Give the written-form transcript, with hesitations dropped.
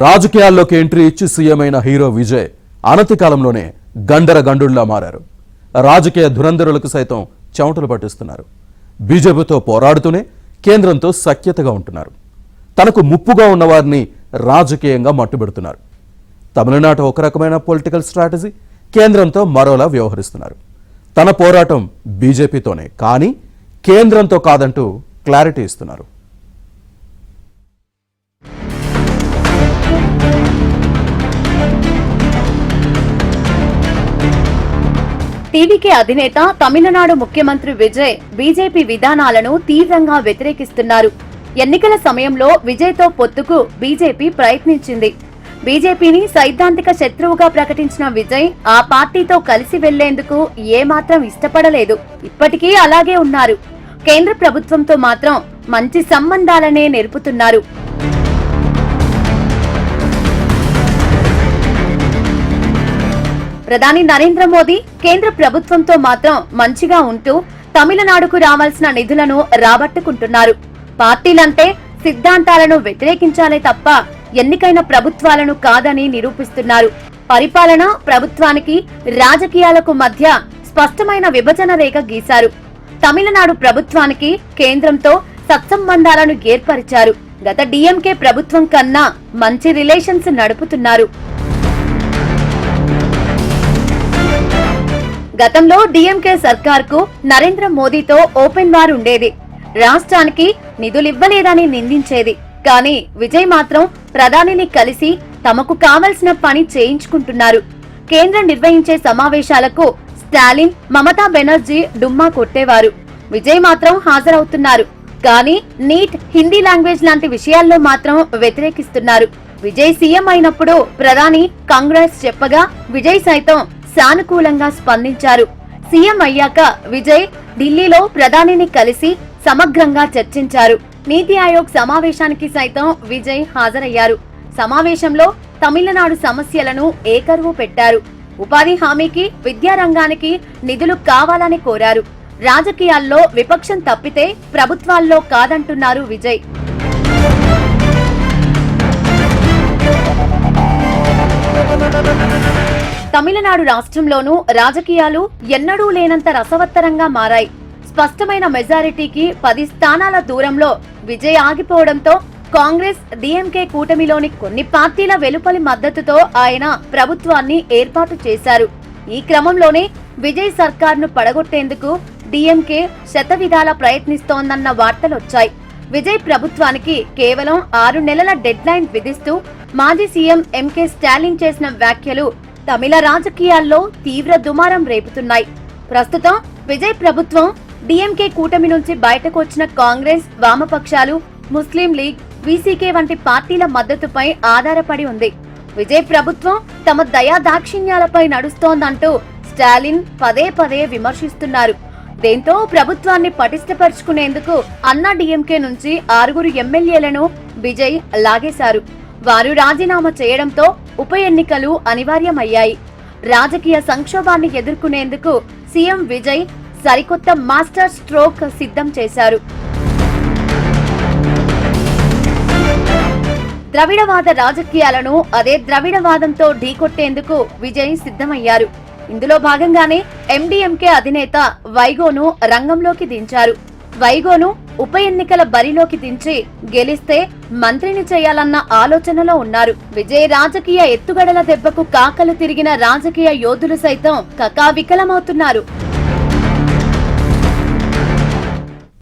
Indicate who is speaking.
Speaker 1: రాజకీయాల్లోకి ఎంట్రీ ఇచ్చి సీఎం అయిన హీరో విజయ్ అనతి కాలంలోనే గండుల్లా మారారు. రాజకీయ ధురంధరులకు సైతం చెమటలు పట్టిస్తున్నారు. బీజేపీతో పోరాడుతూనే కేంద్రంతో సఖ్యతగా ఉంటున్నారు. తనకు ముప్పుగా ఉన్న వారిని రాజకీయంగా మట్టుబెడుతున్నారు. తమిళనాడు ఒక రకమైన పొలిటికల్ స్ట్రాటజీ, కేంద్రంతో మరోలా వ్యవహరిస్తున్నారు. తన పోరాటం బీజేపీతోనే కానీ కేంద్రంతో కాదంటూ క్లారిటీ ఇస్తున్నారు.
Speaker 2: టీవీకే అధినేత తమిళనాడు ముఖ్యమంత్రి విజయ్ బీజేపీ విధానాలను తీవ్రంగా వ్యతిరేకిస్తున్నారు. ఎన్నికల సమయంలో విజయ్తో పొత్తుకు బీజేపీ ప్రయత్నించింది. బీజేపీని సైద్ధాంతిక శత్రువుగా ప్రకటించిన విజయ్ ఆ పార్టీతో కలిసి వెళ్లేందుకు ఏమాత్రం ఇష్టపడలేదు. ఇప్పటికీ అలాగే ఉన్నారు. కేంద్ర ప్రభుత్వంతో మాత్రం మంచి సంబంధాలనే నెరుపుతున్నారు. ప్రధాని నరేంద్ర మోదీ కేంద్ర ప్రభుత్వంతో మాత్రం మంచిగా ఉంటూ తమిళనాడుకు రావాల్సిన నిధులను రాబట్టుకుంటున్నారు. పార్టీలంటే సిద్ధాంతాలను వ్యతిరేకించాలే తప్ప ఎన్నికైన ప్రభుత్వాలను కాదని నిరూపిస్తున్నారు. పరిపాలన, ప్రభుత్వానికి, రాజకీయాలకు మధ్య స్పష్టమైన విభజన రేఖ గీశారు. తమిళనాడు ప్రభుత్వానికి కేంద్రంతో సత్సంబంధాలను ఏర్పరిచారు. గత డీఎంకే ప్రభుత్వం కన్నా మంచి రిలేషన్స్ నడుపుతున్నారు. గతంలో డీఎంకే సర్కార్కు నరేంద్ర మోదీతో ఓపెన్ వార్ ఉండేది. రాష్ట్రానికి నిధులివ్వలేదని నిందించేది. కానీ విజయ్ మాత్రం ప్రధానిని కలిసి తమకు కావలసిన పని చేయించుకుంటున్నారు. కేంద్రం నిర్వహించే సమావేశాలకు స్టాలిన్, మమతా బెనర్జీ డుమ్మా కొట్టేవారు. విజయ్ మాత్రం హాజరవుతున్నారు. కానీ నీట్, హిందీ లాంగ్వేజ్ లాంటి విషయాల్లో మాత్రం వ్యతిరేకిస్తున్నారు. విజయ్ సీఎం అయినప్పుడు ప్రధాని కాంగ్రెస్ చెప్పగా విజయ్ సైతం సానుకూలంగా స్పందించారు. సీఎం అయ్యాక విజయ్ ఢిల్లీలో ప్రధానిని కలిసి సమగ్రంగా చర్చించారు. నీతి ఆయోగ్ సమావేశానికి సైతం విజయ్ హాజరయ్యారు. సమావేశంలో తమిళనాడు సమస్యలను ఏకరువు పెట్టారు. ఉపాధి హామీకి, విద్యారంగానికి నిధులు కావాలని కోరారు. రాజకీయాల్లో విపక్షం తప్పితే ప్రభుత్వాల్లో కాదంటున్నారు విజయ్. తమిళనాడు రాష్ట్రంలోనూ రాజకీయాలు ఎన్నడూ లేనంత రసవత్తరంగా మారాయి. స్పష్టమైన మెజారిటీకి 10 స్థానాల దూరంలో విజయ్ ఆగిపోవడంతో కాంగ్రెస్, డీఎంకే కూటమిలోని కొన్ని పార్టీల వెలుపలి మద్దతుతో ఆయన ప్రభుత్వాన్ని ఏర్పాటు చేశారు. ఈ క్రమంలోనే విజయ్ సర్కార్ను పడగొట్టేందుకు డీఎంకే శతవిధాలా ప్రయత్నిస్తోందన్న వార్తలొచ్చాయి. విజయ్ ప్రభుత్వానికి కేవలం 6 నెలల డెడ్ లైన్ విధిస్తూ మాజీ సీఎం ఎంకే స్టాలిన్ చేసిన వ్యాఖ్యలు తమిళ రాజకీయాల్లో తీవ్ర దుమారం రేపుతున్నాయి. ప్రస్తుతం విజయ్ ప్రభుత్వం డీఎంకే కూటమి నుంచి బయటకు వచ్చిన కాంగ్రెస్, వామపక్షాలు, ముస్లిం లీగ్, వీసీకే వంటి పార్టీల మద్దతుపై ఆధారపడి ఉంది. విజయ్ ప్రభుత్వం తమ దయాదాక్షిణ్యాలపై నడుస్తోందంటూ స్టాలిన్ పదే పదే విమర్శిస్తున్నారు. దీంతో ప్రభుత్వాన్ని పటిష్టపరుచుకునేందుకు అన్నా డీఎంకే నుంచి 6 ఎమ్మెల్యేలను విజయ్ లాగేశారు. వారు రాజీనామా చేయడంతో ఉప ఎన్నికలు అనివార్యమయ్యాయి. రాజకీయ సంక్షోభాన్ని ఎదుర్కొనేందుకు సీఎం విజయ్ సరికొత్త మాస్టర్ స్ట్రోక్ సిద్ధం చేశారు. ద్రవిడవాద రాజకీయాలను అదే ద్రవిడవాదంతో ఢీకొట్టేందుకు విజయ్ సిద్ధమయ్యారు. ఇందులో భాగంగానే ఎండీఎంకే అధినేత వైగోను రంగంలోకి దించారు. వైగోను ఉప ఎన్నికల బరిలోకి దించి గెలిస్తే మంత్రిని చేయాలన్న ఆలోచనలో ఉన్నారు. విజయ్ రాజకీయ ఎత్తుగడల దెబ్బకు కాకలు తిరిగిన రాజకీయ యోధులు సైతం కకావికలమవుతున్నారు.